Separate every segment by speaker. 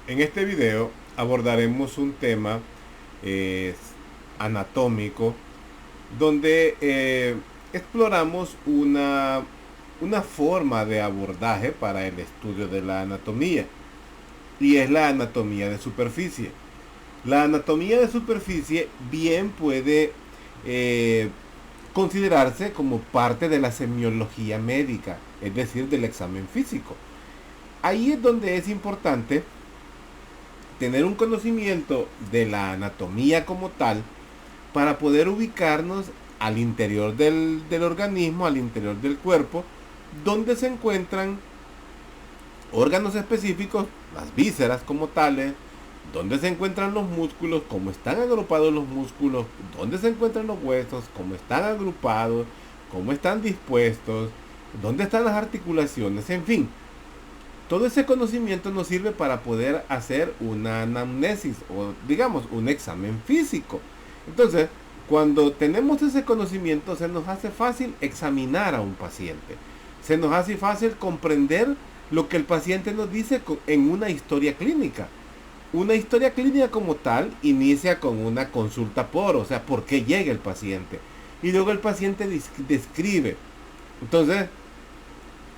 Speaker 1: En este video abordaremos un tema eh, anatómico donde exploramos una forma de abordaje para el estudio de la anatomía y es la anatomía de superficie. La anatomía de superficie bien puede eh, considerarse como parte de la semiología médica, es decir, del examen físico. Ahí es donde es importante tener un conocimiento de la anatomía como tal para poder ubicarnos al interior del organismo, al interior del cuerpo, donde se encuentran órganos específicos, las vísceras como tales, donde se encuentran los músculos, cómo están agrupados los músculos, dónde se encuentran los huesos, cómo están agrupados, cómo están dispuestos, dónde están las articulaciones, en fin. Todo ese conocimiento nos sirve para poder hacer una anamnesis o digamos un examen físico. Entonces, cuando tenemos ese conocimiento se nos hace fácil examinar a un paciente. Se nos hace fácil comprender lo que el paciente nos dice en una historia clínica. Una historia clínica como tal inicia con una consulta o sea, por qué llega el paciente. Y luego el paciente describe. Entonces,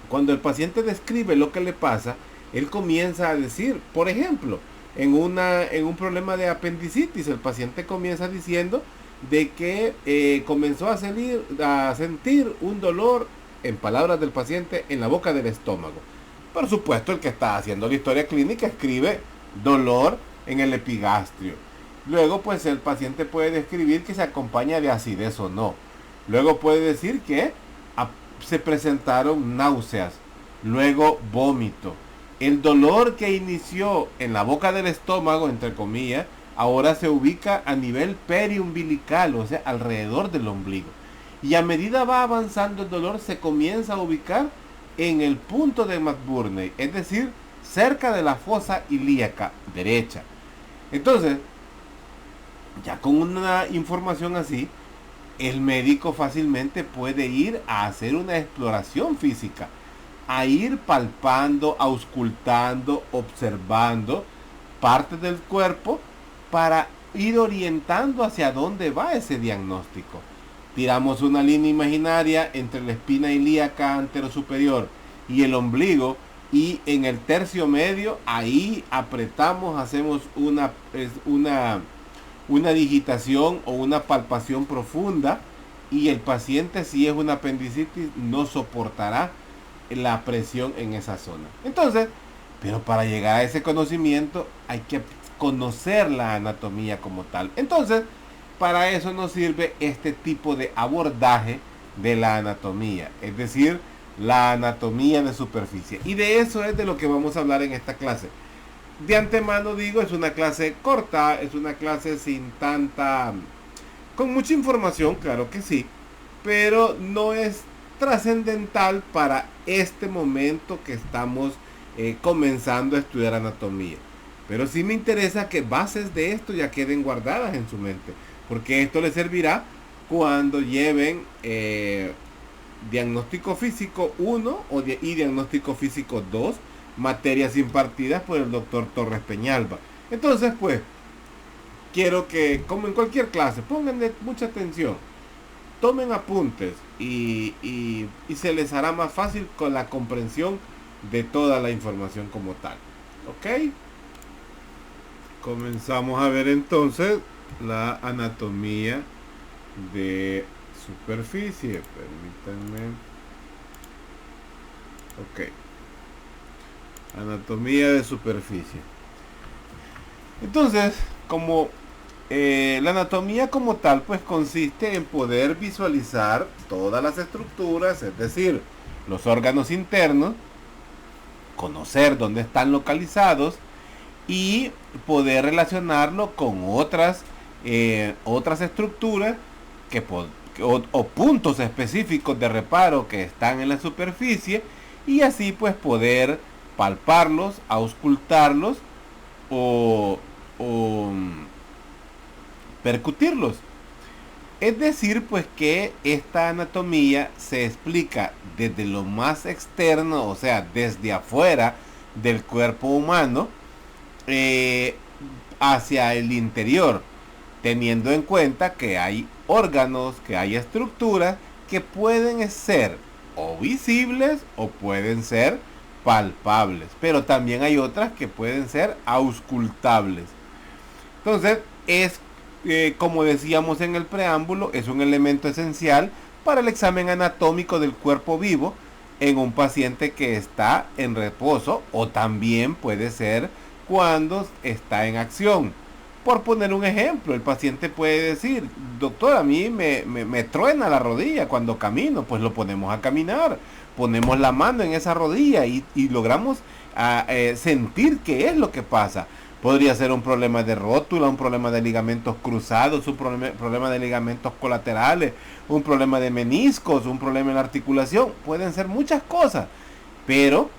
Speaker 1: cuando el paciente describe lo que le pasa, él comienza a decir, por ejemplo, en un problema de apendicitis, el paciente comienza diciendo de que comenzó a sentir un dolor, en palabras del paciente, en la boca del estómago. Por supuesto, el que está haciendo la historia clínica escribe dolor en el epigastrio. Luego, pues el paciente puede describir que se acompaña de acidez o no. Luego puede decir que se presentaron náuseas, luego vómito. El dolor que inició en la boca del estómago, entre comillas, ahora se ubica a nivel periumbilical, o sea, alrededor del ombligo. Y a medida va avanzando el dolor, se comienza a ubicar en el punto de McBurney, es decir, cerca de la fosa ilíaca derecha. Entonces, ya con una información así, el médico fácilmente puede ir a hacer una exploración física, a ir palpando, auscultando, observando partes del cuerpo para ir orientando hacia dónde va ese diagnóstico. Tiramos una línea imaginaria entre la espina ilíaca anterosuperior y el ombligo y en el tercio medio ahí apretamos, hacemos una digitación o una palpación profunda y el paciente, si es una apendicitis, no soportará la presión en esa zona. Entonces, pero para llegar a ese conocimiento hay que conocer la anatomía como tal. Entonces, para eso nos sirve este tipo de abordaje de la anatomía, es decir, la anatomía de superficie. Y de eso es de lo que vamos a hablar en esta clase. De antemano digo, es una clase corta, es una clase sin tanta, con mucha información, claro que sí, pero no es trascendental para este momento que estamos comenzando a estudiar anatomía. Pero sí me interesa que bases de esto ya queden guardadas en su mente, porque esto les servirá cuando lleven diagnóstico físico 1 y diagnóstico físico 2, materias impartidas por el doctor Torres Peñalba. Entonces, pues, quiero que, como en cualquier clase, pongan mucha atención, tomen apuntes y se les hará más fácil con la comprensión de toda la información como tal. ¿Ok? Comenzamos a ver entonces la anatomía de superficie. Permítanme. Ok. Anatomía de superficie. Entonces, como la anatomía como tal, pues consiste en poder visualizar todas las estructuras, es decir, los órganos internos, conocer dónde están localizados y poder relacionarlo con otras estructuras que o puntos específicos de reparo que están en la superficie y así pues poder palparlos, auscultarlos o percutirlos. Es decir, pues que esta anatomía se explica desde lo más externo, o sea, desde afuera del cuerpo humano, eh, hacia el interior, teniendo en cuenta que hay órganos, que hay estructuras que pueden ser o visibles o pueden ser palpables, pero también hay otras que pueden ser auscultables. Entonces, como decíamos en el preámbulo, es un elemento esencial para el examen anatómico del cuerpo vivo en un paciente que está en reposo, o también puede ser cuando está en acción. Por poner un ejemplo, el paciente puede decir: doctor, a mí me truena la rodilla cuando camino. Pues lo ponemos a caminar, ponemos la mano en esa rodilla y logramos sentir qué es lo que pasa. Podría ser un problema de rótula, un problema de ligamentos cruzados, un problema de ligamentos colaterales, un problema de meniscos, un problema en la articulación. Pueden ser muchas cosas, pero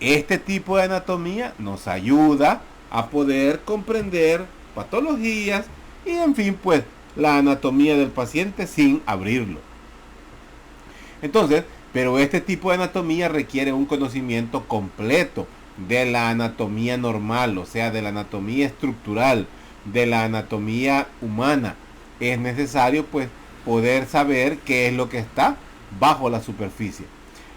Speaker 1: este tipo de anatomía nos ayuda a poder comprender patologías y, en fin, pues la anatomía del paciente sin abrirlo. Entonces, pero este tipo de anatomía requiere un conocimiento completo de la anatomía normal, o sea, de la anatomía estructural, de la anatomía humana. Es necesario pues poder saber qué es lo que está bajo la superficie.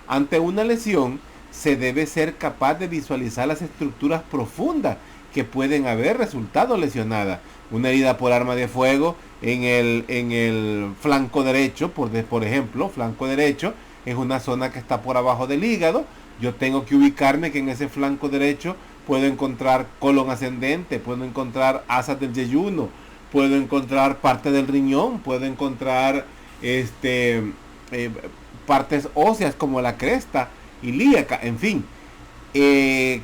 Speaker 1: Ante una lesión se debe ser capaz de visualizar las estructuras profundas que pueden haber resultado lesionadas. Una herida por arma de fuego en el flanco derecho, por ejemplo, flanco derecho es una zona que está por abajo del hígado. Yo tengo que ubicarme que en ese flanco derecho puedo encontrar colon ascendente, puedo encontrar asas del yeyuno, puedo encontrar parte del riñón, puedo encontrar partes óseas como la cresta ilíaca, en fin.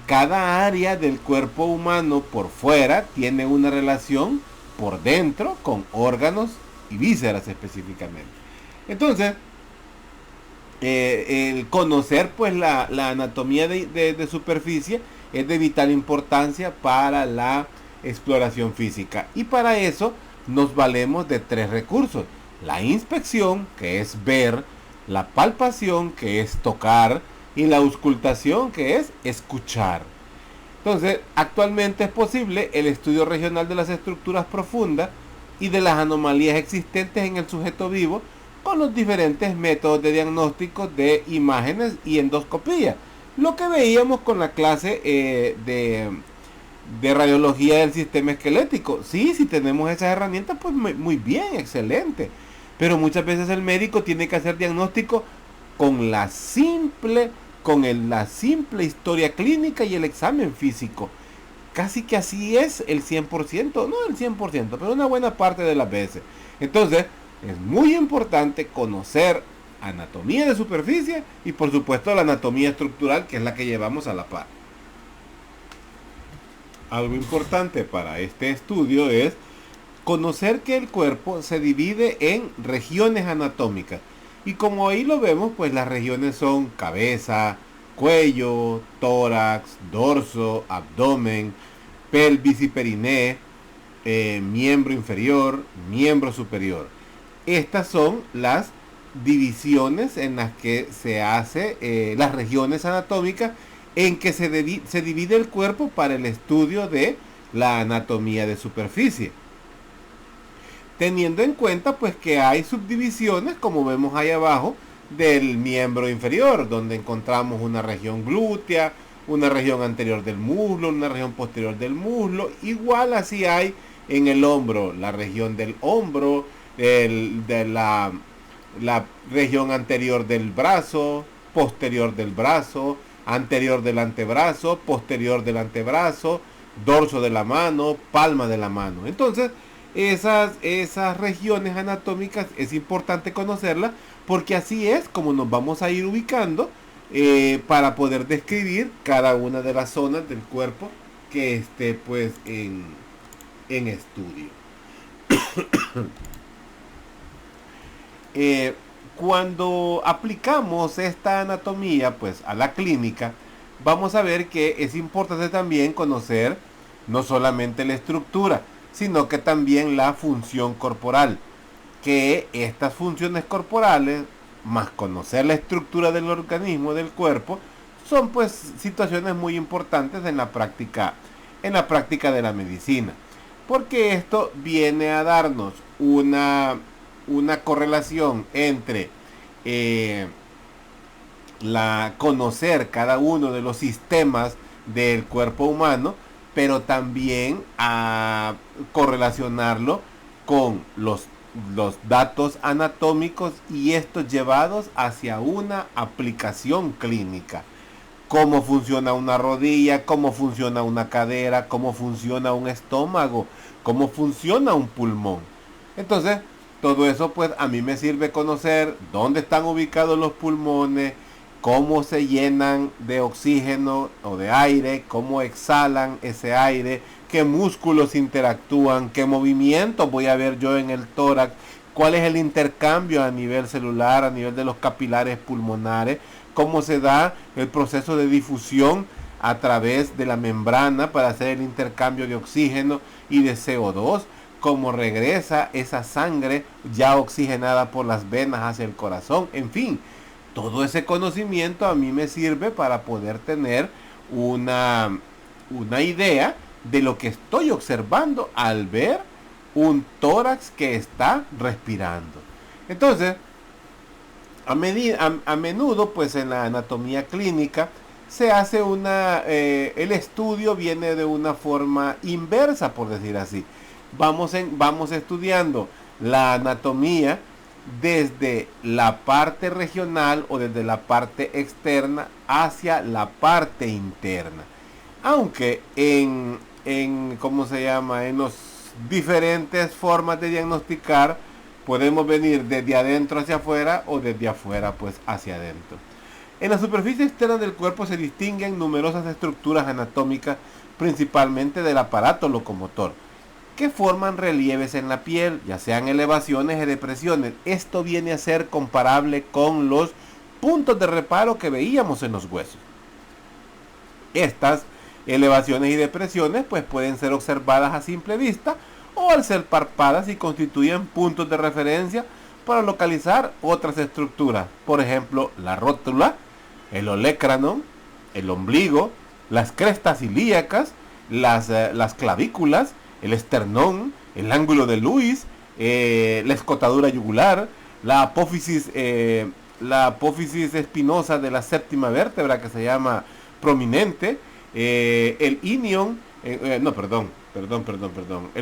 Speaker 1: Cada área del cuerpo humano por fuera tiene una relación por dentro con órganos y vísceras específicamente. Entonces, el conocer pues la anatomía de superficie es de vital importancia para la exploración física, y para eso nos valemos de tres recursos: la inspección, que es ver; la palpación, que es tocar; y la auscultación, que es escuchar. Entonces, actualmente es posible el estudio regional de las estructuras profundas y de las anomalías existentes en el sujeto vivo con los diferentes métodos de diagnóstico de imágenes y endoscopía. Lo que veíamos con la clase de radiología del sistema esquelético. Sí, si tenemos esas herramientas, pues muy bien, excelente. Pero muchas veces el médico tiene que hacer diagnóstico con la simple historia clínica y el examen físico. Casi que así es el 100%, no el 100%, pero una buena parte de las veces. Entonces, es muy importante conocer anatomía de superficie y, por supuesto, la anatomía estructural, que es la que llevamos a la par. Algo importante para este estudio es conocer que el cuerpo se divide en regiones anatómicas. Y como ahí lo vemos, pues las regiones son cabeza, cuello, tórax, dorso, abdomen, pelvis y periné, miembro inferior, miembro superior. Estas son las divisiones en las que se hace las regiones anatómicas en que se divide el cuerpo para el estudio de la anatomía de superficie, teniendo en cuenta pues que hay subdivisiones, como vemos ahí abajo, del miembro inferior, donde encontramos una región glútea, una región anterior del muslo, una región posterior del muslo. Igual así hay en el hombro, la región del hombro, de la región anterior del brazo, posterior del brazo, anterior del antebrazo, posterior del antebrazo, dorso de la mano, palma de la mano. Entonces, esas regiones anatómicas es importante conocerlas, porque así es como nos vamos a ir ubicando para poder describir cada una de las zonas del cuerpo que esté pues en estudio. Cuando aplicamos esta anatomía pues a la clínica, vamos a ver que es importante también conocer no solamente la estructura, sino que también la función corporal. Que estas funciones corporales, más conocer la estructura del organismo, del cuerpo, son pues situaciones muy importantes en la práctica en la práctica de la medicina. Porque esto viene a darnos una correlación entre conocer cada uno de los sistemas del cuerpo humano, pero también a correlacionarlo con los datos anatómicos y estos llevados hacia una aplicación clínica. Cómo funciona una rodilla, cómo funciona una cadera, cómo funciona un estómago, cómo funciona un pulmón. Entonces, todo eso pues a mí me sirve conocer dónde están ubicados los pulmones, cómo se llenan de oxígeno o de aire, cómo exhalan ese aire, qué músculos interactúan, qué movimientos voy a ver yo en el tórax, cuál es el intercambio a nivel celular, a nivel de los capilares pulmonares, cómo se da el proceso de difusión a través de la membrana para hacer el intercambio de oxígeno y de CO2, cómo regresa esa sangre ya oxigenada por las venas hacia el corazón, en fin. Todo ese conocimiento a mí me sirve para poder tener una idea de lo que estoy observando al ver un tórax que está respirando. Entonces, a menudo, pues en la anatomía clínica, se hace el estudio viene de una forma inversa, por decir así. Vamos estudiando la anatomía desde la parte regional o desde la parte externa hacia la parte interna. Aunque ¿cómo se llama? En las diferentes formas de diagnosticar, podemos venir desde adentro hacia afuera o desde afuera pues hacia adentro. En la superficie externa del cuerpo se distinguen numerosas estructuras anatómicas, principalmente del aparato locomotor, que forman relieves en la piel, ya sean elevaciones o depresiones. Esto viene a ser comparable con los puntos de reparo que veíamos en los huesos. Estas elevaciones y depresiones pues pueden ser observadas a simple vista o al ser palpadas y constituyen puntos de referencia para localizar otras estructuras. Por ejemplo, la rótula, el olecranon, el ombligo, las crestas ilíacas, las clavículas, el esternón, el ángulo de Lewis, la escotadura yugular, la apófisis espinosa de la séptima vértebra que se llama prominente, el ilion, el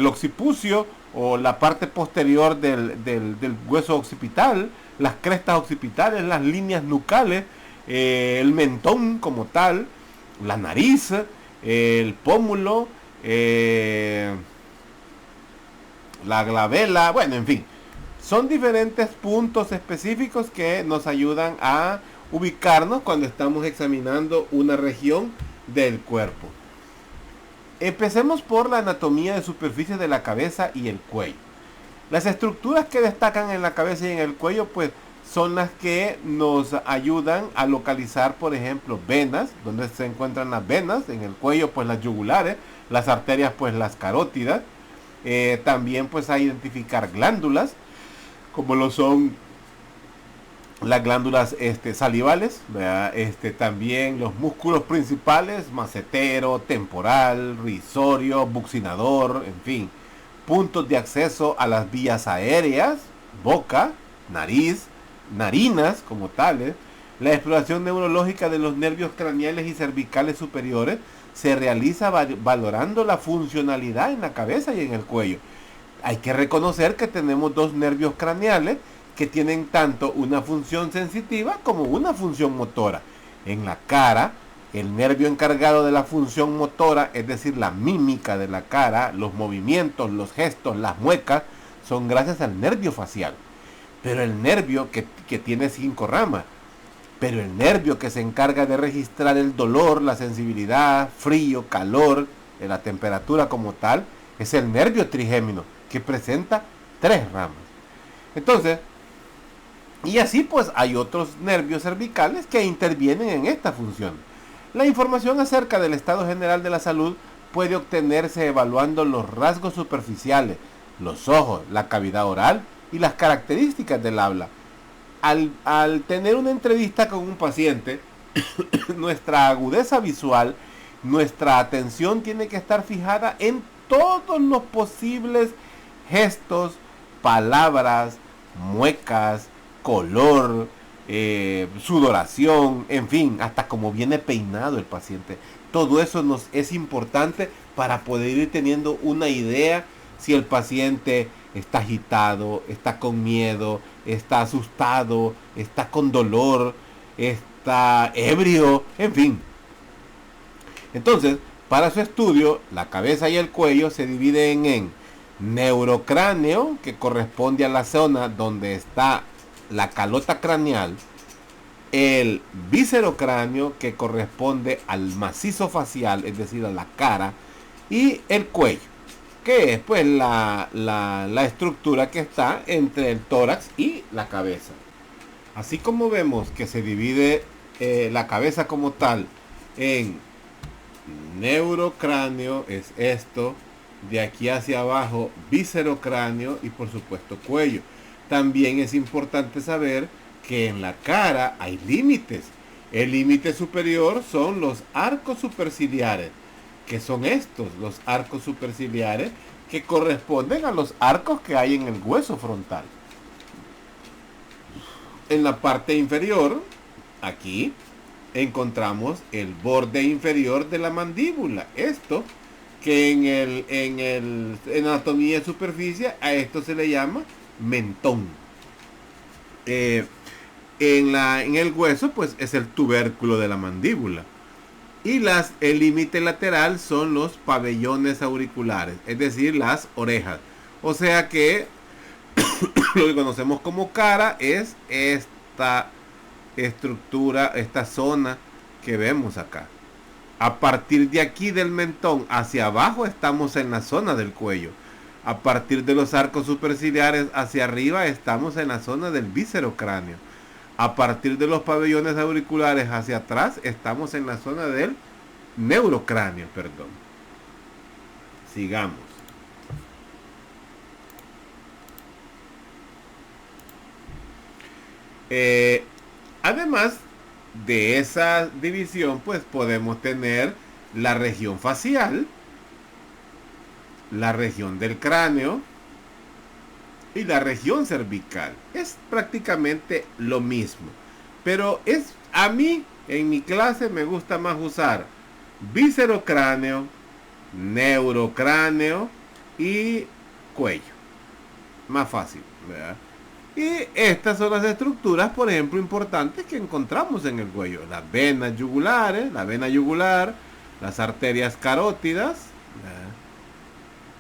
Speaker 1: occipucio o la parte posterior del hueso occipital, las crestas occipitales, las líneas nucales, el mentón como tal, la nariz, el pómulo, la glabela, bueno, en fin, son diferentes puntos específicos que nos ayudan a ubicarnos cuando estamos examinando una región del cuerpo. Empecemos por la anatomía de superficie de la cabeza y el cuello. Las estructuras que destacan en la cabeza y en el cuello pues son las que nos ayudan a localizar, por ejemplo, venas, donde se encuentran las venas, en el cuello pues las yugulares, las arterias pues las carótidas. También pues a identificar glándulas, como lo son las glándulas salivales, también los músculos principales, macetero, temporal, rizorio, buccinador, en fin, puntos de acceso a las vías aéreas, boca, nariz, narinas como tales. La exploración neurológica de los nervios craneales y cervicales superiores se realiza valorando la funcionalidad en la cabeza y en el cuello. Hay que reconocer que tenemos dos nervios craneales que tienen tanto una función sensitiva como una función motora. En la cara, el nervio encargado de la función motora, es decir, la mímica de la cara, los movimientos, los gestos, las muecas, son gracias al nervio facial. Pero el nervio que tiene 5 ramas, pero el nervio que se encarga de registrar el dolor, la sensibilidad, frío, calor, de la temperatura como tal, es el nervio trigémino, que presenta 3 ramas. Entonces, y así pues hay otros nervios cervicales que intervienen en esta función. La información acerca del estado general de la salud puede obtenerse evaluando los rasgos superficiales, los ojos, la cavidad oral y las características del habla. Al tener una entrevista con un paciente, nuestra agudeza visual nuestra atención tiene que estar fijada en todos los posibles gestos, palabras, muecas, color, sudoración, en fin, hasta cómo viene peinado el paciente. Todo eso nos es importante para poder ir teniendo una idea si el paciente está agitado, está con miedo, está asustado, está con dolor, está ebrio, en fin. Entonces, para su estudio, la cabeza y el cuello se dividen en neurocráneo, que corresponde a la zona donde está la calota craneal, el viscerocráneo, que corresponde al macizo facial, es decir, a la cara, y el cuello, que es pues la estructura que está entre el tórax y la cabeza. Así como vemos que se divide la cabeza como tal en neurocráneo, es esto, de aquí hacia abajo viscerocráneo y por supuesto cuello. También es importante saber que en la cara hay límites. El límite superior son los arcos superciliares, que son estos, los arcos superciliares, que corresponden a los arcos que hay en el hueso frontal. En la parte inferior, aquí, encontramos el borde inferior de la mandíbula. Esto, que en anatomía de superficie, a esto se le llama mentón. En el hueso, pues es el tubérculo de la mandíbula. Y el límite lateral son los pabellones auriculares, es decir, las orejas. O sea que lo que conocemos como cara es esta estructura, esta zona que vemos acá. A partir de aquí del mentón hacia abajo estamos en la zona del cuello. A partir de los arcos superciliares hacia arriba estamos en la zona del viscerocráneo. A partir de los pabellones auriculares hacia atrás estamos en la zona del neurocráneo, perdón. Sigamos. Además de esa división, pues podemos tener la región facial, la región del cráneo y la región cervical. Es prácticamente lo mismo, pero a mí en mi clase me gusta más usar viscerocráneo, neurocráneo y cuello. Más fácil, ¿verdad? Y estas son las estructuras, por ejemplo, importantes que encontramos en el cuello. Las venas yugulares, la vena yugular, las arterias carótidas,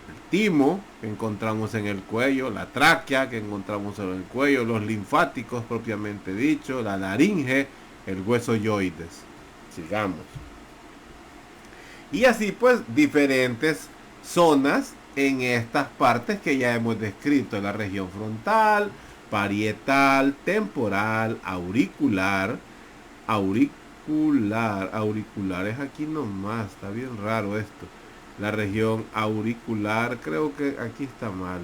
Speaker 1: el timo que encontramos en el cuello, la tráquea que encontramos en el cuello, los linfáticos propiamente dicho, la laringe, el hueso yoides. Sigamos. Y así pues diferentes zonas en estas partes que ya hemos descrito: la región frontal, parietal, temporal, auricular, auricular es aquí nomás, está bien raro esto. La región auricular, creo que aquí está malo.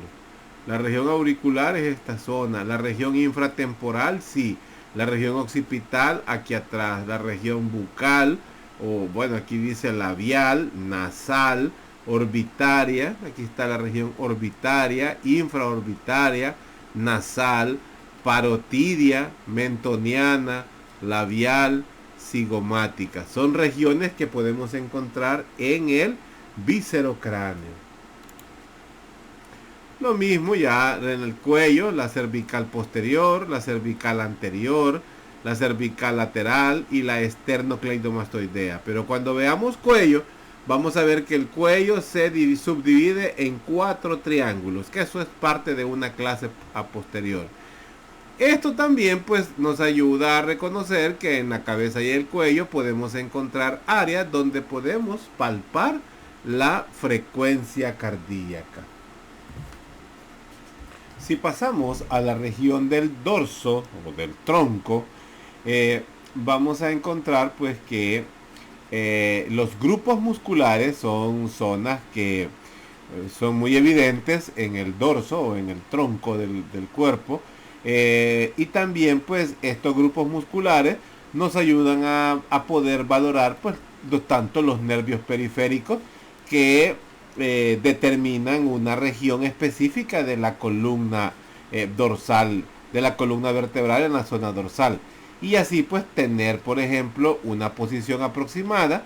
Speaker 1: La región auricular es esta zona. La región infratemporal, sí. La región occipital, aquí atrás. La región bucal, o bueno, aquí dice labial, nasal, orbitaria, aquí está la región orbitaria, infraorbitaria, nasal, parotidia, mentoniana, labial, cigomática. Son regiones que podemos encontrar en el viscerocráneo. Lo mismo ya en el cuello, la cervical posterior, la cervical anterior, la cervical lateral y la esternocleidomastoidea. Pero cuando veamos cuello, vamos a ver que el cuello se subdivide en 4 triángulos, que eso es parte de una clase a posterior. Esto también pues nos ayuda a reconocer que en la cabeza y el cuello podemos encontrar áreas donde podemos palpar la frecuencia cardíaca. Si pasamos a la región del dorso o del tronco, vamos a encontrar pues que los grupos musculares son zonas que son muy evidentes en el dorso o en el tronco del cuerpo, y también pues estos grupos musculares nos ayudan a poder valorar pues tanto los nervios periféricos que determinan una región específica de la columna dorsal, de la columna vertebral en la zona dorsal. Y así pues tener, por ejemplo, una posición aproximada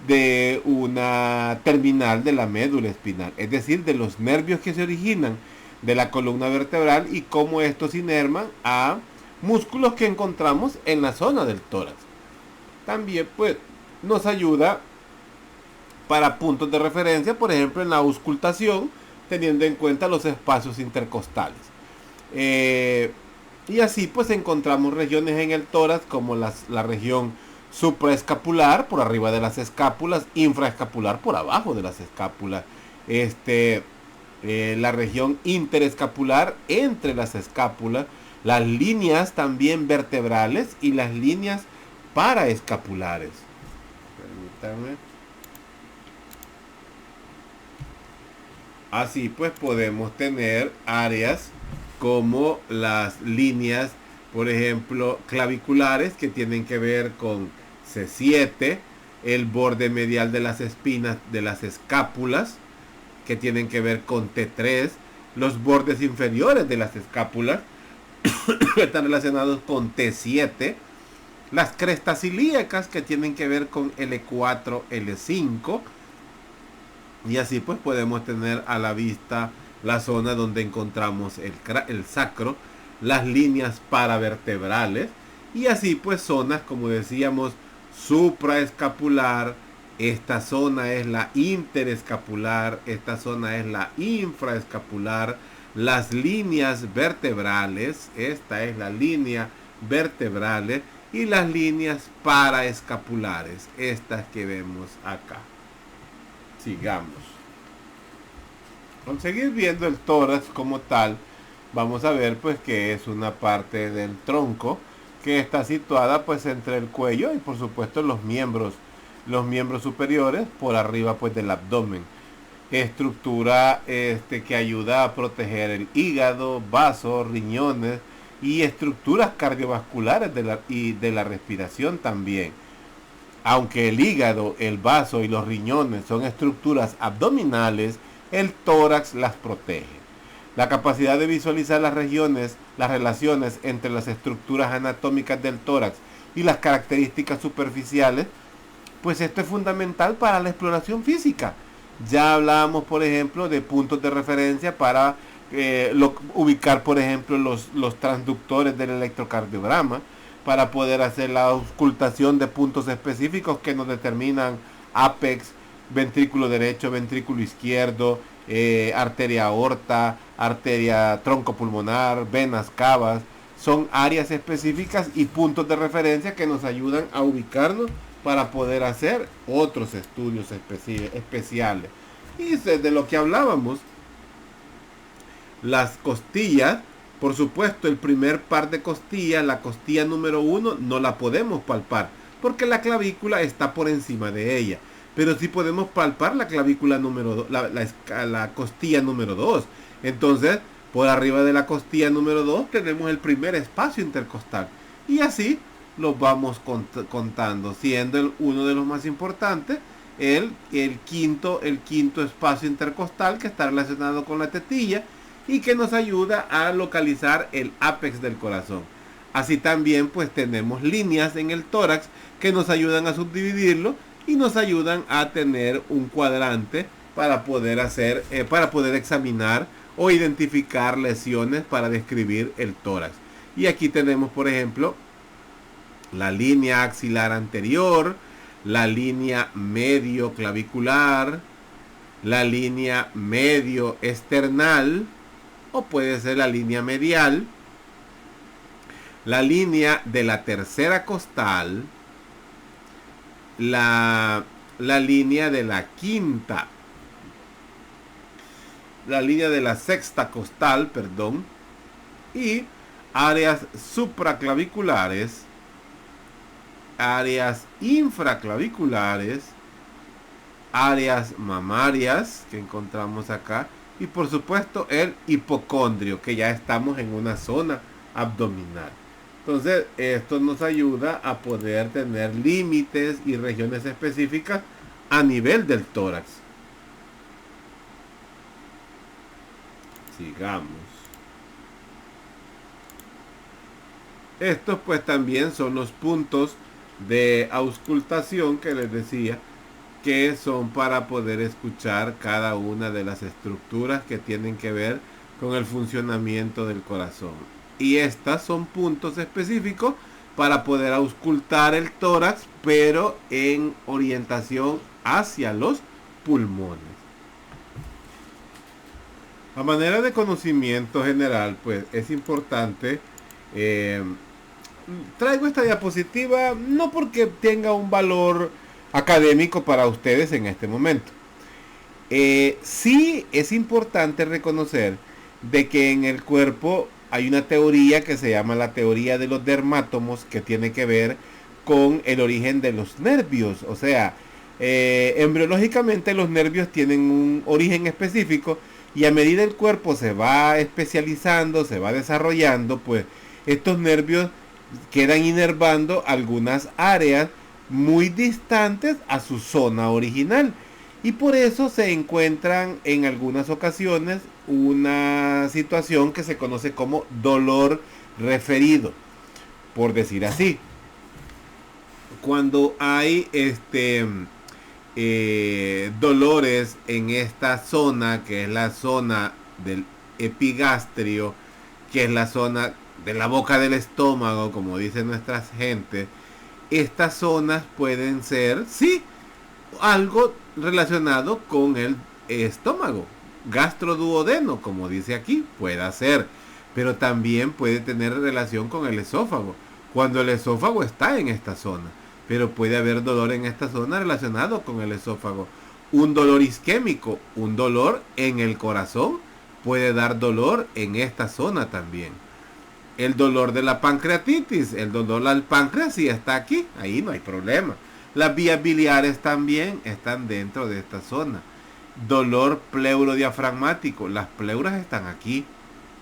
Speaker 1: de una terminal de la médula espinal, es decir, de los nervios que se originan de la columna vertebral y cómo estos inervan a músculos que encontramos en la zona del tórax. También pues nos ayuda para puntos de referencia, por ejemplo en la auscultación, teniendo en cuenta los espacios intercostales. Y así pues encontramos regiones en el tórax como la región supraescapular por arriba de las escápulas, infraescapular por abajo de las escápulas, la región interescapular entre las escápulas, las líneas también vertebrales y las líneas paraescapulares. Permítanme. Así pues podemos tener áreas como las líneas, por ejemplo, claviculares, que tienen que ver con C7, el borde medial de las espinas de las escápulas, que tienen que ver con T3, los bordes inferiores de las escápulas, que están relacionados con T7, las crestas ilíacas, que tienen que ver con L4, L5, y así pues podemos tener a la vista la zona donde encontramos el sacro, las líneas paravertebrales, y así pues zonas, como decíamos, supraescapular, esta zona es la interescapular, esta zona es la infraescapular, las líneas vertebrales, esta es la línea vertebrales, y las líneas paraescapulares, estas que vemos acá. Sigamos. Al seguir viendo el tórax como tal, vamos a ver pues que es una parte del tronco que está situada pues entre el cuello y por supuesto los miembros superiores por arriba pues del abdomen. Estructura que ayuda a proteger el hígado, vasos, riñones y estructuras cardiovasculares de la respiración también. Aunque el hígado, el vaso y los riñones son estructuras abdominales, el tórax las protege. La capacidad de visualizar las relaciones entre las estructuras anatómicas del tórax y las características superficiales, pues esto es fundamental para la exploración física. Ya hablábamos, por ejemplo, de puntos de referencia para ubicar, por ejemplo, los transductores del electrocardiograma, para poder hacer la auscultación de puntos específicos que nos determinan ápex, ventrículo derecho, ventrículo izquierdo, arteria aorta, arteria troncopulmonar, venas cavas. Son áreas específicas y puntos de referencia que nos ayudan a ubicarnos para poder hacer otros estudios especiales. Y de lo que hablábamos, las costillas, por supuesto, el primer par de costillas, la costilla número 1, no la podemos palpar porque la clavícula está por encima de ella. Pero sí podemos palpar la clavícula número 2, la costilla número 2. Entonces, por arriba de la costilla número 2 tenemos el primer espacio intercostal. Y así los vamos contando, siendo uno de los más importantes el quinto espacio intercostal, que está relacionado con la tetilla y que nos ayuda a localizar el ápex del corazón. Así también pues tenemos líneas en el tórax que nos ayudan a subdividirlo y nos ayudan a tener un cuadrante para poder examinar o identificar lesiones para describir el tórax. Y aquí tenemos, por ejemplo, la línea axilar anterior, la línea medio clavicular, la línea medio esternal, o puede ser la línea medial, la línea de la tercera costal, la línea de la quinta, la línea de la sexta costal, perdón, y áreas supraclaviculares, áreas infraclaviculares, áreas mamarias que encontramos acá, y por supuesto el hipocondrio, que ya estamos en una zona abdominal. Entonces, esto nos ayuda a poder tener límites y regiones específicas a nivel del tórax. Sigamos. Estos pues también son los puntos de auscultación que les decía, que son para poder escuchar cada una de las estructuras que tienen que ver con el funcionamiento del corazón. Y estas son puntos específicos para poder auscultar el tórax, pero en orientación hacia los pulmones. A manera de conocimiento general, pues es importante, traigo esta diapositiva no porque tenga un valor académico para ustedes en este momento. Sí es importante reconocer de que en el cuerpo hay una teoría que se llama la teoría de los dermátomos, que tiene que ver con el origen de los nervios. O sea, embriológicamente los nervios tienen un origen específico, y a medida el cuerpo se va especializando, se va desarrollando, pues estos nervios quedan inervando algunas áreas muy distantes a su zona original. Y por eso se encuentran en algunas ocasiones una situación que se conoce como dolor referido, por decir así. Cuando hay dolores en esta zona, que es la zona del epigastrio, que es la zona de la boca del estómago, como dicen nuestras gentes, estas zonas pueden ser, sí, algo relacionado con el estómago, gastroduodeno, como dice aquí, puede ser, pero también puede tener relación con el esófago, cuando el esófago está en esta zona, pero puede haber dolor en esta zona relacionado con el esófago. Un dolor isquémico, un dolor en el corazón, puede dar dolor en esta zona también. El dolor de la pancreatitis, el dolor al páncreas sí está aquí, ahí no hay problema. Las vías biliares también están dentro de esta zona. Dolor pleurodiafragmático, las pleuras están aquí,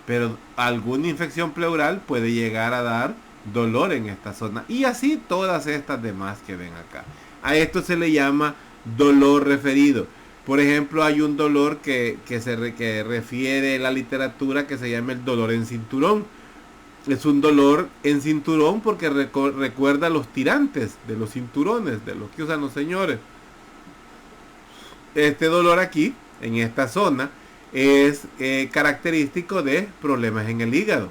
Speaker 1: pero alguna infección pleural puede llegar a dar dolor en esta zona. Y así todas estas demás que ven acá. A esto se le llama dolor referido. Por ejemplo, hay un dolor que refiere la literatura, que se llama el dolor en cinturón. Es un dolor en cinturón porque recuerda los tirantes de los cinturones, de los que usan los señores. Este dolor aquí, en esta zona, es característico de problemas en el hígado.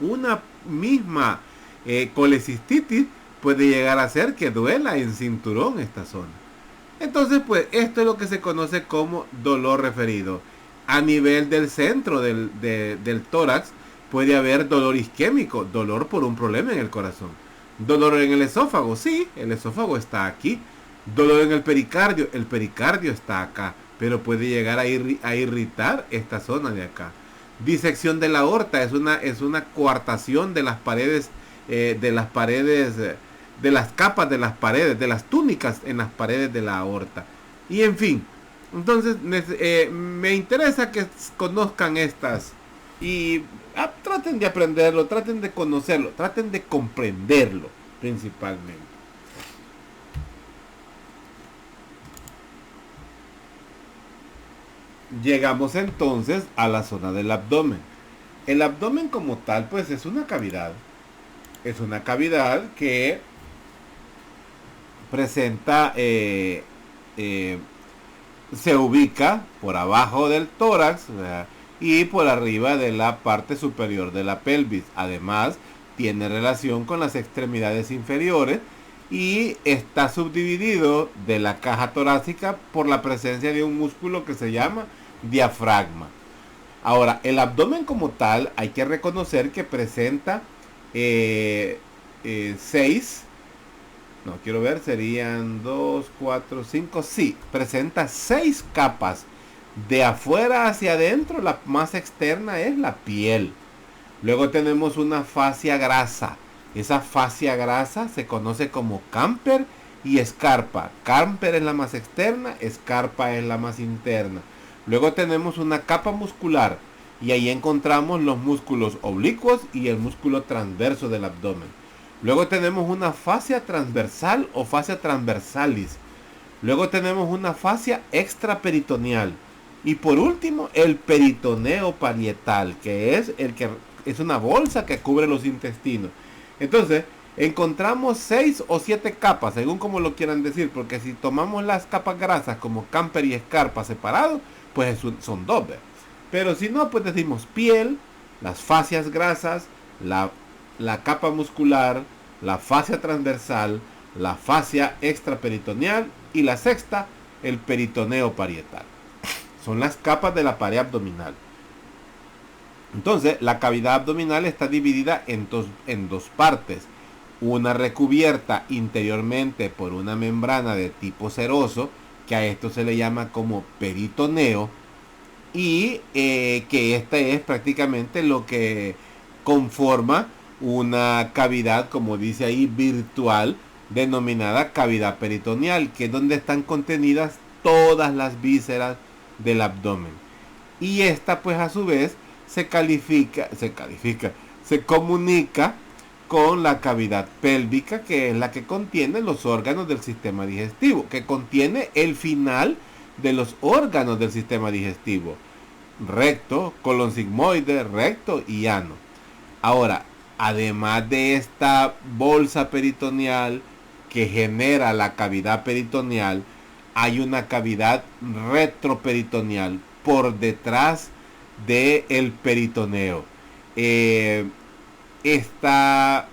Speaker 1: Una misma colecistitis puede llegar a ser que duela en cinturón esta zona. Entonces, pues, esto es lo que se conoce como dolor referido. A nivel del centro del tórax, puede haber dolor isquémico, dolor por un problema en el corazón. Dolor en el esófago, sí, el esófago está aquí. Dolor en el pericardio está acá, pero puede llegar a irritar esta zona de acá. Disección de la aorta es una coartación de las paredes, de las capas de las paredes, de las túnicas en las paredes de la aorta. Y en fin, entonces me interesa que conozcan estas y traten de aprenderlo, traten de conocerlo, traten de comprenderlo principalmente. Llegamos entonces a la zona del abdomen. El abdomen como tal, pues es una cavidad. Es una cavidad que presenta, se ubica por abajo del tórax, ¿verdad?, y por arriba de la parte superior de la pelvis. Además, tiene relación con las extremidades inferiores y está subdividido de la caja torácica por la presencia de un músculo que se llama diafragma. Ahora, el abdomen como tal, hay que reconocer que presenta 6, no quiero ver, serían 2, 4, 5, sí, presenta 6 capas. De afuera hacia adentro, la más externa es la piel. Luego tenemos una fascia grasa. Esa fascia grasa se conoce como camper y escarpa. Camper es la más externa, escarpa es la más interna. Luego tenemos una capa muscular. y ahí encontramos los músculos oblicuos y el músculo transverso del abdomen. Luego tenemos una fascia transversal o fascia transversalis. Luego tenemos una fascia extraperitoneal. Y por último, el peritoneo parietal, que es una bolsa que cubre los intestinos. Entonces, encontramos 6 o 7 capas, según como lo quieran decir, porque si tomamos las capas grasas como camper y escarpa separados, pues son dos. Pero si no, pues decimos piel, las fascias grasas, la capa muscular, la fascia transversal, la fascia extraperitoneal y la sexta, el peritoneo parietal. Son las capas de la pared abdominal. Entonces, la cavidad abdominal está dividida en dos partes. Una recubierta interiormente por una membrana de tipo seroso, que a esto se le llama como peritoneo, y que esta es prácticamente lo que conforma una cavidad, como dice ahí, virtual, denominada cavidad peritoneal, que es donde están contenidas todas las vísceras del abdomen. Y esta pues a su vez se comunica con la cavidad pélvica, que es la que contiene los órganos del sistema digestivo, que contiene el final de los órganos del sistema digestivo: recto, colon sigmoide, recto y ano. Ahora, además de esta bolsa peritoneal que genera la cavidad peritoneal, hay una cavidad retroperitoneal por detrás del peritoneo. Esta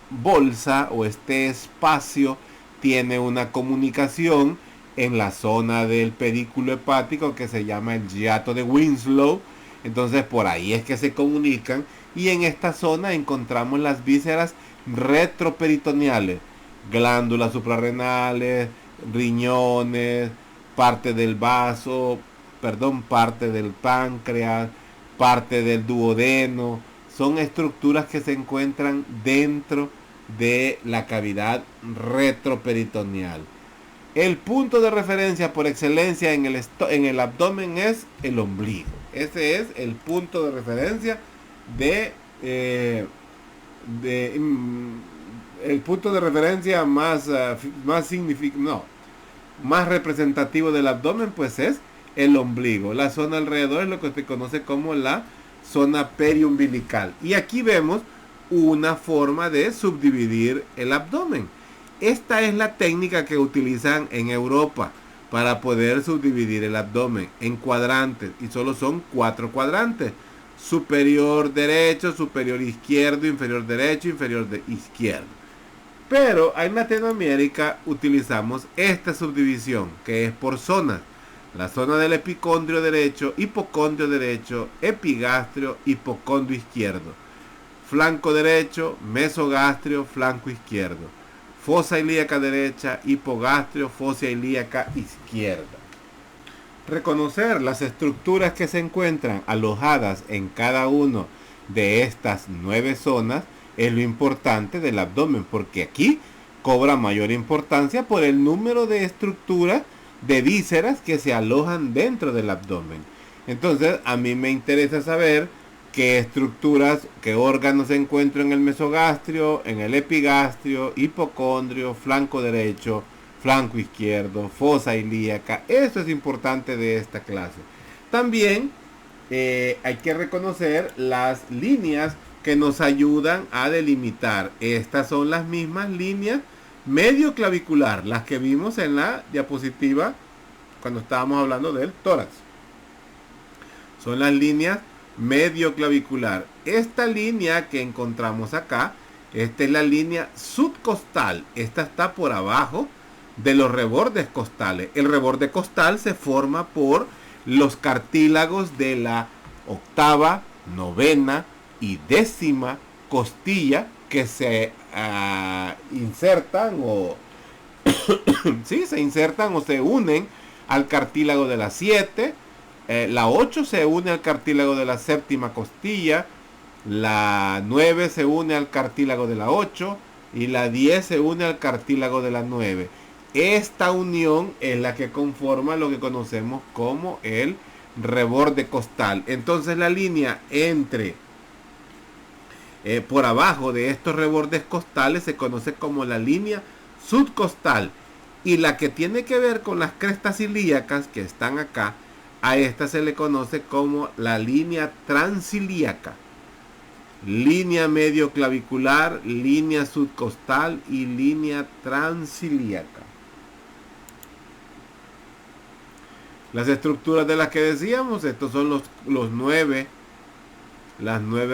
Speaker 1: bolsa o este espacio tiene una comunicación en la zona del pedículo hepático que se llama el hiato de Winslow. Entonces por ahí es que se comunican, y en esta zona encontramos las vísceras retroperitoneales, glándulas suprarrenales, riñones, parte del parte del páncreas, parte del duodeno. Son estructuras que se encuentran dentro de la cavidad retroperitoneal. El punto de referencia por excelencia en el abdomen es el ombligo. Ese es el punto de referencia el punto de referencia más representativo del abdomen, pues es el ombligo. La zona alrededor es lo que se conoce como la zona periumbilical. Y aquí vemos una forma de subdividir el abdomen. Esta es la técnica que utilizan en Europa para poder subdividir el abdomen en cuadrantes, y solo son 4 cuadrantes: superior derecho, superior izquierdo, inferior derecho, inferior izquierdo. Pero en Latinoamérica utilizamos esta subdivisión, que es por zonas: la zona del epicondrio derecho, hipocondrio derecho, epigastrio, hipocondrio izquierdo, flanco derecho, mesogastrio, flanco izquierdo, fosa ilíaca derecha, hipogastrio, fosa ilíaca izquierda. Reconocer las estructuras que se encuentran alojadas en cada uno de estas 9 zonas es lo importante del abdomen, porque aquí cobra mayor importancia por el número de estructuras de vísceras que se alojan dentro del abdomen. Entonces a mí me interesa saber qué estructuras, qué órganos se encuentran en el mesogastrio, en el epigastrio, hipocondrio, flanco derecho, flanco izquierdo, fosa ilíaca. Eso es importante de esta clase. También hay que reconocer las líneas que nos ayudan a delimitar. Estas son las mismas líneas medio clavicular, las que vimos en la diapositiva cuando estábamos hablando del tórax. Son las líneas medio clavicular. Esta línea que encontramos acá, esta es la línea subcostal. Esta está por abajo de los rebordes costales. El reborde costal se forma por los cartílagos de la octava, novena y décima costilla, que se insertan se insertan o se unen al cartílago de la 7. La 8 se une al cartílago de la séptima costilla, la 9 se une al cartílago de la 8 y la 10 se une al cartílago de la 9. Esta unión es la que conforma lo que conocemos como el reborde costal. Entonces la línea entre por abajo de estos rebordes costales se conoce como la línea subcostal, y la que tiene que ver con las crestas ilíacas que están acá, a esta se le conoce como la línea transilíaca. Línea medio clavicular, línea subcostal y línea transilíaca. Las estructuras de las que decíamos, estos son las 9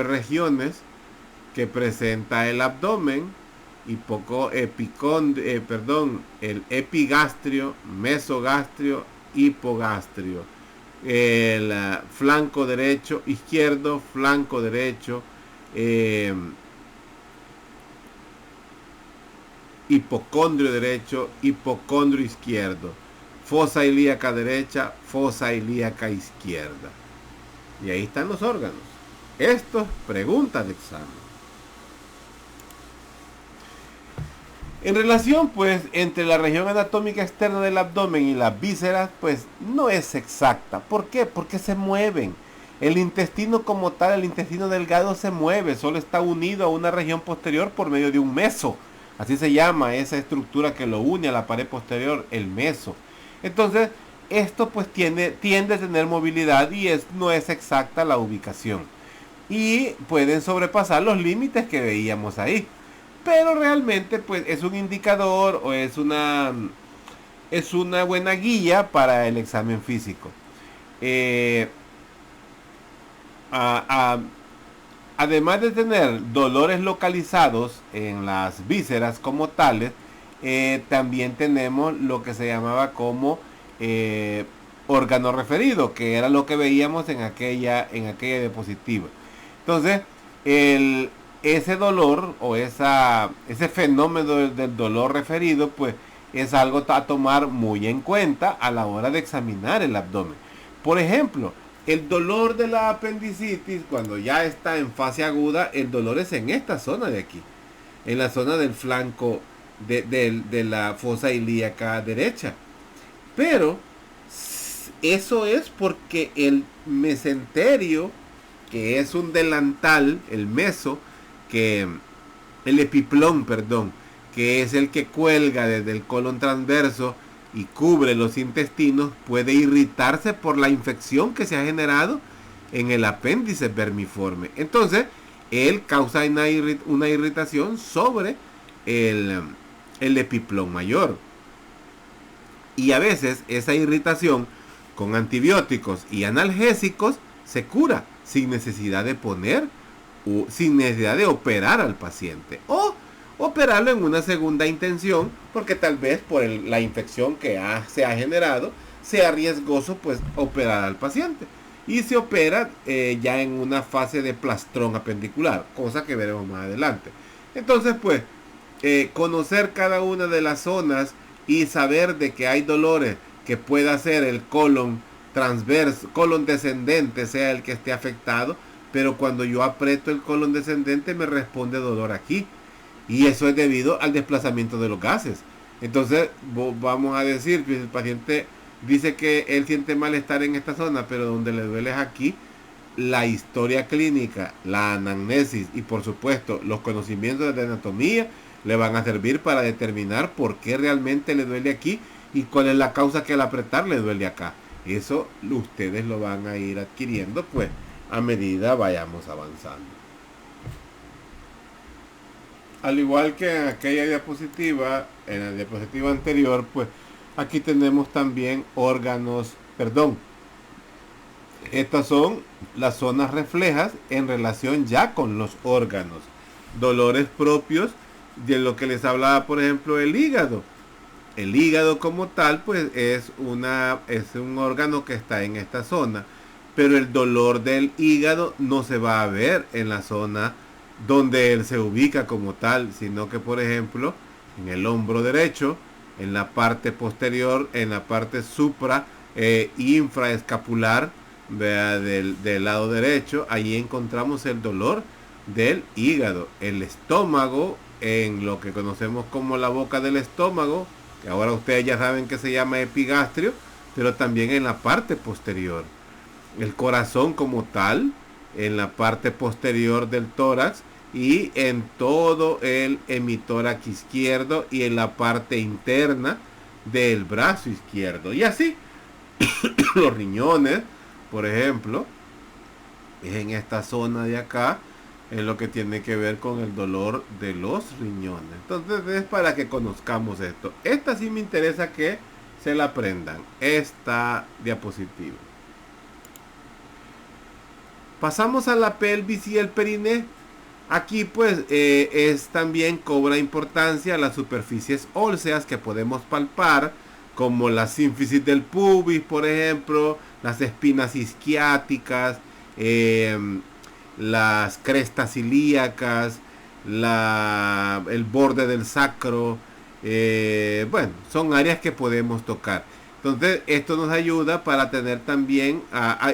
Speaker 1: regiones que presenta el abdomen: el epigastrio, mesogastrio, hipogastrio, el flanco derecho, izquierdo, flanco derecho, hipocondrio derecho, hipocondrio izquierdo, fosa ilíaca derecha, fosa ilíaca izquierda. Y ahí están los órganos. Esto es pregunta de examen. En relación, pues, entre la región anatómica externa del abdomen y las vísceras, pues, no es exacta. ¿Por qué? Porque se mueven. El intestino como tal, el intestino delgado, se mueve. Solo está unido a una región posterior por medio de un meso. Así se llama esa estructura que lo une a la pared posterior, el meso. Entonces, esto pues tiende a tener movilidad y no es exacta la ubicación. Y pueden sobrepasar los límites que veíamos ahí. Pero realmente pues es un indicador o es una buena guía para el examen físico. Además de tener dolores localizados en las vísceras como tales, también tenemos lo que se llamaba como órgano referido, que era lo que veíamos en aquella diapositiva. Entonces, ese dolor o ese fenómeno del dolor referido, pues es algo a tomar muy en cuenta a la hora de examinar el abdomen. Por ejemplo, el dolor de la apendicitis, cuando ya está en fase aguda, el dolor es en esta zona de aquí, en la zona del flanco de la fosa ilíaca derecha. Pero eso es porque el mesenterio, que es un delantal, el meso, el epiplón, que es el que cuelga desde el colon transverso y cubre los intestinos, puede irritarse por la infección que se ha generado en el apéndice vermiforme. Entonces, él causa una irritación sobre el epiplón mayor. Y a veces esa irritación con antibióticos y analgésicos se cura sin necesidad de operar al paciente, o operarlo en una segunda intención, porque tal vez por la infección que se ha generado sea riesgoso pues operar al paciente, y se opera ya en una fase de plastrón apendicular, cosa que veremos más adelante. Entonces pues conocer cada una de las zonas y saber de que hay dolores que pueda ser el colon transverso, colon descendente sea el que esté afectado, pero cuando yo aprieto el colon descendente me responde dolor aquí, y eso es debido al desplazamiento de los gases. Entonces vamos a decir, el paciente dice que él siente malestar en esta zona, pero donde le duele es aquí. La historia clínica, la anamnesis y por supuesto los conocimientos de anatomía le van a servir para determinar por qué realmente le duele aquí y cuál es la causa que al apretar le duele acá. Eso ustedes lo van a ir adquiriendo pues a medida vayamos avanzando. Al igual que en aquella diapositiva, en la diapositiva anterior, pues aquí tenemos también estas son las zonas reflejas en relación ya con los órganos. Dolores propios de lo que les hablaba, por ejemplo, el hígado. El hígado como tal, pues es un órgano que está en esta zona, pero el dolor del hígado no se va a ver en la zona donde él se ubica como tal, sino que, por ejemplo, en el hombro derecho, en la parte posterior, en la parte infraescapular del lado derecho, allí encontramos el dolor del hígado. El estómago, en lo que conocemos como la boca del estómago, que ahora ustedes ya saben que se llama epigastrio, pero también en la parte posterior. el corazón como tal, en la parte posterior del tórax y en todo el hemitórax izquierdo y en la parte interna del brazo izquierdo. Y así, los riñones, por ejemplo, es en esta zona de acá, en lo que tiene que ver con el dolor de los riñones. Entonces es para que conozcamos esto. Esta sí me interesa que se la aprendan, esta diapositiva. Pasamos a la pelvis y el periné. Aquí pues es también cobra importancia las superficies óseas que podemos palpar, como la sínfisis del pubis, por ejemplo, las espinas isquiáticas, las crestas ilíacas, el borde del sacro. Bueno, son áreas que podemos tocar. Entonces esto nos ayuda para tener también,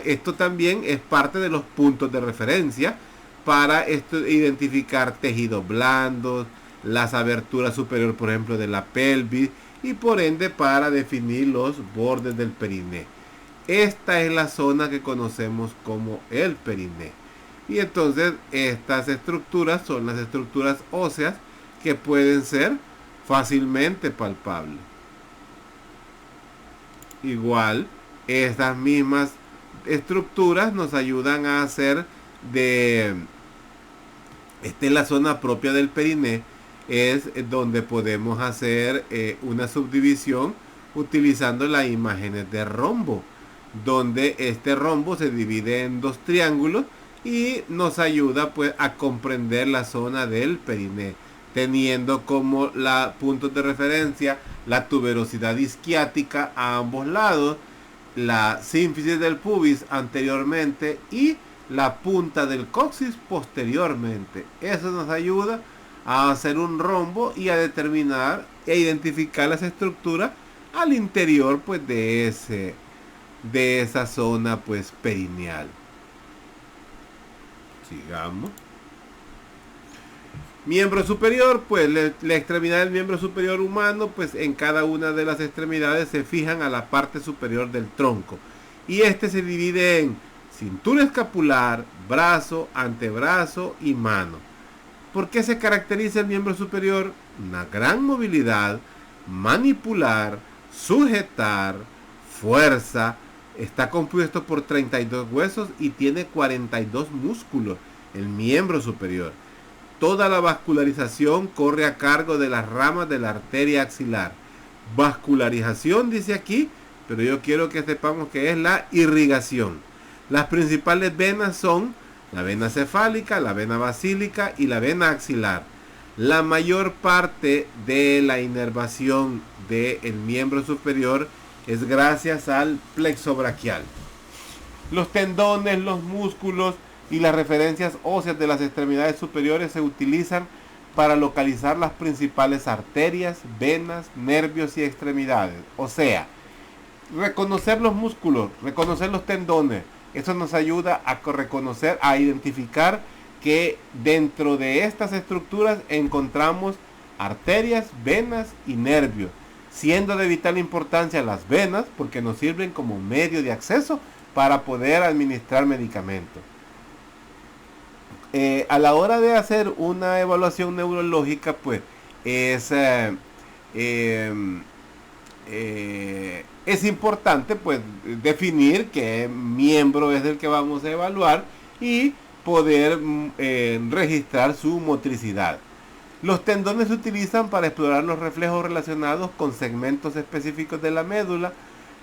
Speaker 1: esto también es parte de los puntos de referencia para identificar tejidos blandos, las aberturas superior, por ejemplo, de la pelvis, y por ende para definir los bordes del periné. Esta es la zona que conocemos como el periné. Y entonces estas estructuras son las estructuras óseas que pueden ser fácilmente palpables. Igual, estas mismas estructuras nos ayudan a hacer de... Esta es la zona propia del periné, es donde podemos hacer una subdivisión utilizando las imágenes de rombo, donde este rombo se divide en dos triángulos y nos ayuda pues a comprender la zona del periné, teniendo como puntos de referencia la tuberosidad isquiática a ambos lados, la sínfisis del pubis anteriormente y la punta del coxis posteriormente. Eso nos ayuda a hacer un rombo y a determinar e identificar las estructuras al interior pues de esa zona pues perineal. Sigamos. Miembro superior, pues la extremidad del miembro superior humano, pues en cada una de las extremidades se fijan a la parte superior del tronco. Y este se divide en cintura escapular, brazo, antebrazo y mano. ¿Por qué se caracteriza el miembro superior? Una gran movilidad, manipular, sujetar, fuerza. Está compuesto por 32 huesos y tiene 42 músculos, el miembro superior. Toda la vascularización corre a cargo de las ramas de la arteria axilar. Vascularización dice aquí, pero yo quiero que sepamos que es la irrigación. Las principales venas son la vena cefálica, la vena basílica y la vena axilar. La mayor parte de la inervación del miembro superior es gracias al plexo braquial. Los tendones, los músculos y las referencias óseas de las extremidades superiores se utilizan para localizar las principales arterias, venas, nervios y extremidades. O sea, reconocer los músculos, reconocer los tendones. Eso nos ayuda a reconocer, a identificar que dentro de estas estructuras encontramos arterias, venas y nervios, siendo de vital importancia las venas porque nos sirven como medio de acceso para poder administrar medicamentos. A la hora de hacer una evaluación neurológica, pues es importante pues definir qué miembro es el que vamos a evaluar y poder registrar su motricidad. Los tendones se utilizan para explorar los reflejos relacionados con segmentos específicos de la médula.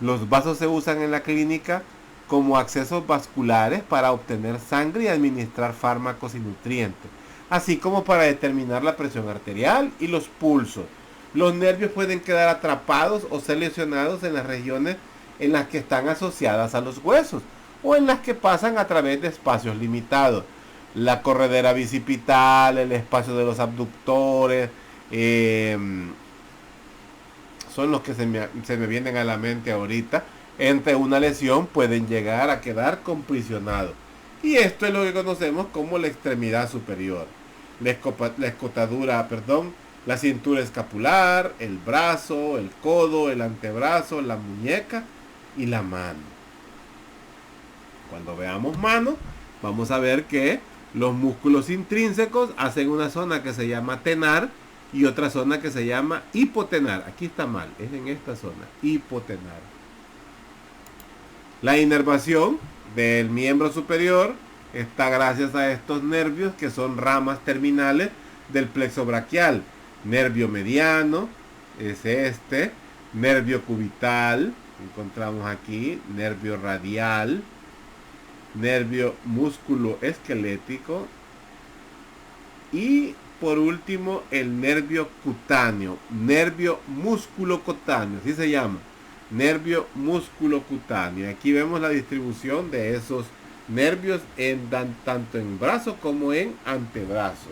Speaker 1: Los vasos se usan en la clínica como accesos vasculares para obtener sangre y administrar fármacos y nutrientes, así como para determinar la presión arterial y los pulsos. Los nervios pueden quedar atrapados o ser lesionados en las regiones en las que están asociadas a los huesos o en las que pasan a través de espacios limitados. La corredera bicipital, el espacio de los abductores, son los que se me vienen a la mente ahorita. Entre una lesión pueden llegar a quedar comprisionados. Y esto es lo que conocemos como la extremidad superior. La escotadura, la cintura escapular, el brazo, el codo, el antebrazo, la muñeca y la mano. Cuando veamos mano, vamos a ver que los músculos intrínsecos hacen una zona que se llama tenar y otra zona que se llama hipotenar. Aquí está mal, es en esta zona, hipotenar. La inervación del miembro superior está gracias a estos nervios que son ramas terminales del plexo braquial. Nervio mediano es este, nervio cubital, encontramos aquí, nervio radial, nervio músculo esquelético y por último el nervio cutáneo, nervio músculo cutáneo, así se llama, nervio músculo cutáneo. Aquí vemos la distribución de esos nervios tanto en brazo como en antebrazo.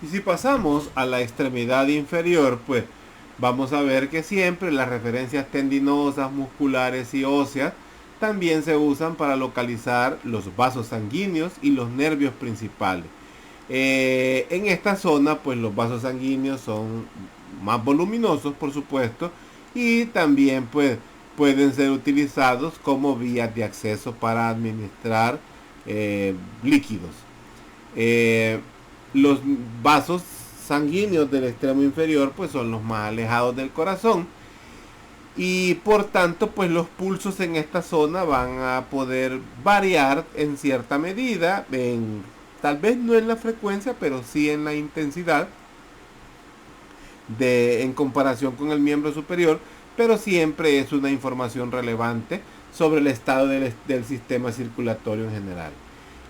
Speaker 1: Y si pasamos a la extremidad inferior, pues vamos a ver que siempre las referencias tendinosas, musculares y óseas también se usan para localizar los vasos sanguíneos y los nervios principales. En esta zona, pues los vasos sanguíneos son más voluminosos, por supuesto, y también pues pueden ser utilizados como vías de acceso para administrar líquidos. Los vasos sanguíneos del extremo inferior pues son los más alejados del corazón y por tanto pues los pulsos en esta zona van a poder variar en cierta medida, tal vez no en la frecuencia pero sí en la intensidad en comparación con el miembro superior, pero siempre es una información relevante sobre el estado del sistema circulatorio en general.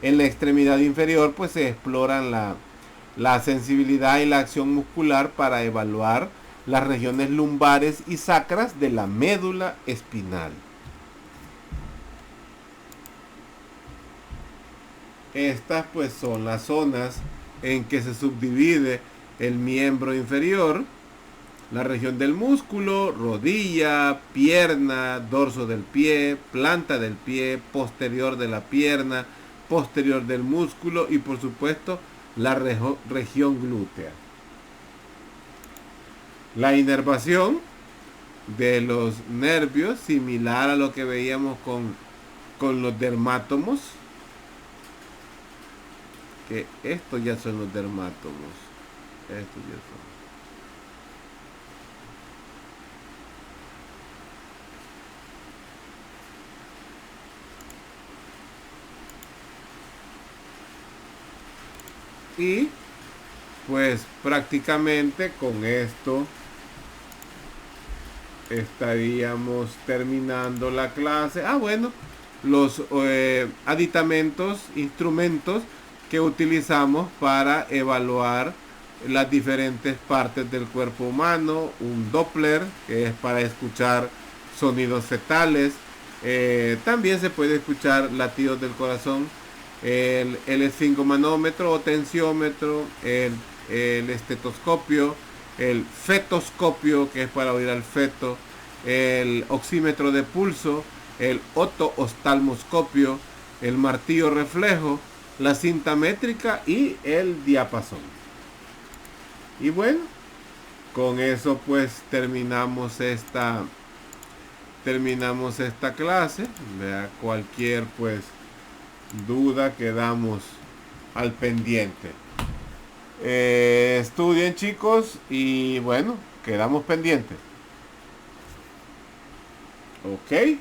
Speaker 1: En la extremidad inferior pues se exploran la sensibilidad y la acción muscular para evaluar las regiones lumbares y sacras de la médula espinal. Estas pues son las zonas en que se subdivide el miembro inferior: la región del músculo, rodilla, pierna, dorso del pie, planta del pie, posterior de la pierna, posterior del músculo y por supuesto la región glútea. La inervación de los nervios, similar a lo que veíamos con los dermátomos, que estos ya son los dermátomos, estos ya son. Y pues prácticamente con esto estaríamos terminando la clase. Bueno, los aditamentos, instrumentos que utilizamos para evaluar las diferentes partes del cuerpo humano: un Doppler, que es para escuchar sonidos fetales, también se puede escuchar latidos del corazón, el esfingomanómetro o tensiómetro, el estetoscopio, el fetoscopio, que es para oír al feto, el oxímetro de pulso, el otooftalmoscopio, el martillo reflejo, la cinta métrica y el diapasón. Y bueno, con eso pues terminamos esta clase. Vea, cualquier pues duda quedamos al pendiente. Estudien, chicos, y bueno, quedamos pendientes. Ok.